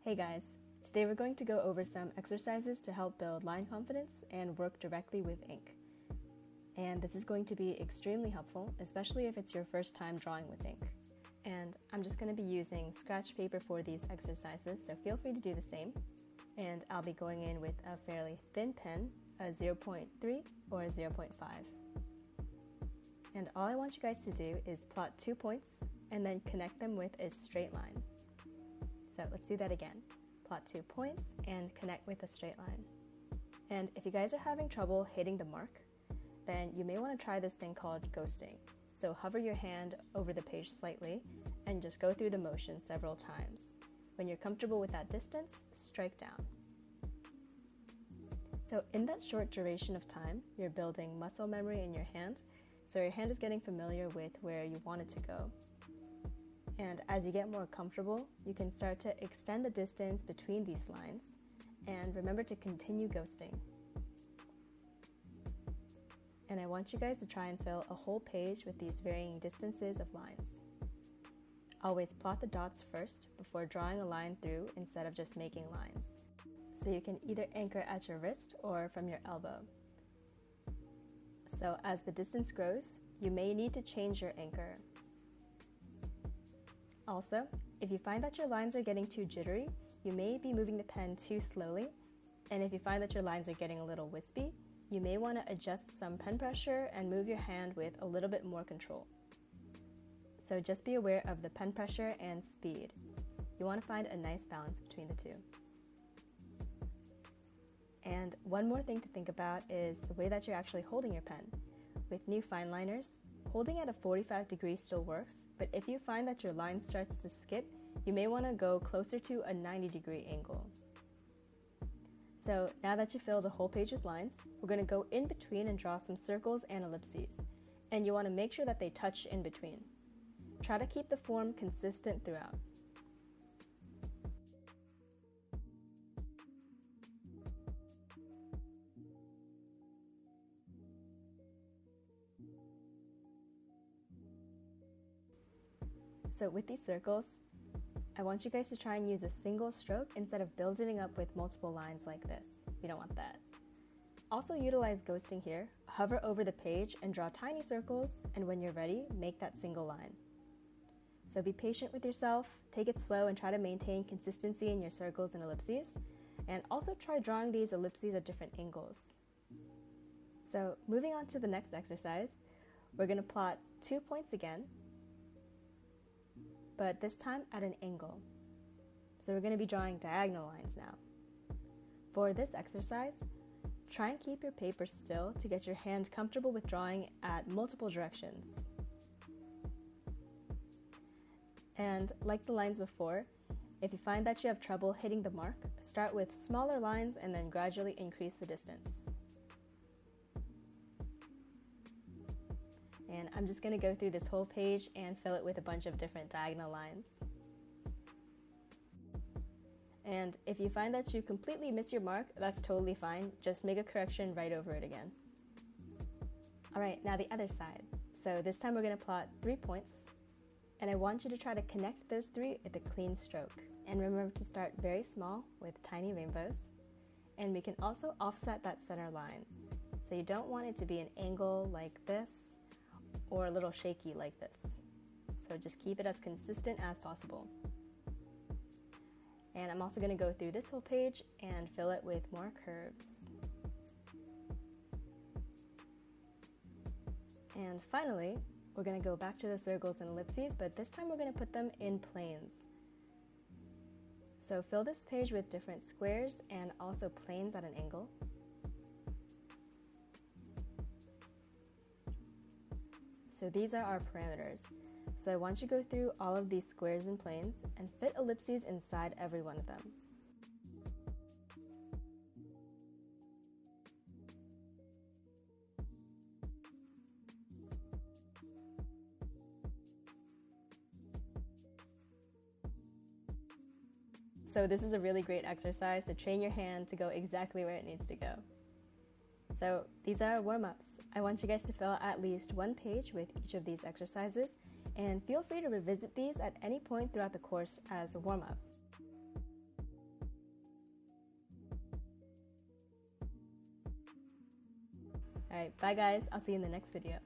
Hey guys, today we're going to go over some exercises to help build line confidence and work directly with ink. And this is going to be extremely helpful, especially if it's your first time drawing with ink. And I'm just going to be using scratch paper for these exercises, so feel free to do the same. And I'll be going in with a fairly thin pen, a 0.3 or a 0.5. And all I want you guys to do is plot 2 points and then connect them with a straight line. So let's do that again. Plot 2 points and connect with a straight line. And if you guys are having trouble hitting the mark, then you may want to try this thing called ghosting. So hover your hand over the page slightly and just go through the motion several times. When you're comfortable with that distance, strike down. So in that short duration of time, you're building muscle memory in your hand, so your hand is getting familiar with where you want it to go. And as you get more comfortable, you can start to extend the distance between these lines, and remember to continue ghosting. And I want you guys to try and fill a whole page with these varying distances of lines. Always plot the dots first before drawing a line through instead of just making lines. So you can either anchor at your wrist or from your elbow. So as the distance grows, you may need to change your anchor. Also, if you find that your lines are getting too jittery, you may be moving the pen too slowly, and if you find that your lines are getting a little wispy, you may want to adjust some pen pressure and move your hand with a little bit more control. So just be aware of the pen pressure and speed. You want to find a nice balance between the two. And one more thing to think about is the way that you're actually holding your pen. With new fine liners, holding at a 45 degree still works, but if you find that your line starts to skip, you may want to go closer to a 90 degree angle. So now that you filled a whole page with lines, we're going to go in between and draw some circles and ellipses. And you want to make sure that they touch in between. Try to keep the form consistent throughout. So with these circles, I want you guys to try and use a single stroke instead of building up with multiple lines like this. We don't want that. Also utilize ghosting here. Hover over the page and draw tiny circles, and when you're ready, make that single line. So be patient with yourself, take it slow and try to maintain consistency in your circles and ellipses, and also try drawing these ellipses at different angles. So moving on to the next exercise, we're going to plot 2 points again, but this time at an angle. So we're going to be drawing diagonal lines now. For this exercise, try and keep your paper still to get your hand comfortable with drawing at multiple directions. And like the lines before, if you find that you have trouble hitting the mark, start with smaller lines and then gradually increase the distance. And I'm just going to go through this whole page and fill it with a bunch of different diagonal lines. And if you find that you completely miss your mark, that's totally fine. Just make a correction right over it again. Alright, now the other side. So this time we're going to plot 3 points, and I want you to try to connect those 3 with a clean stroke. And remember to start very small with tiny rainbows. And we can also offset that center line. So you don't want it to be an angle like this, or a little shaky like this. So just keep it as consistent as possible. And I'm also going to go through this whole page and fill it with more curves. And finally, we're going to go back to the circles and ellipses, but this time we're going to put them in planes. So fill this page with different squares and also planes at an angle. So these are our parameters. So I want you to go through all of these squares and planes and fit ellipses inside every one of them. So this is a really great exercise to train your hand to go exactly where it needs to go. So these are our warm-ups. I want you guys to fill at least 1 page with each of these exercises, and feel free to revisit these at any point throughout the course as a warm-up. Alright, bye guys. I'll see you in the next video.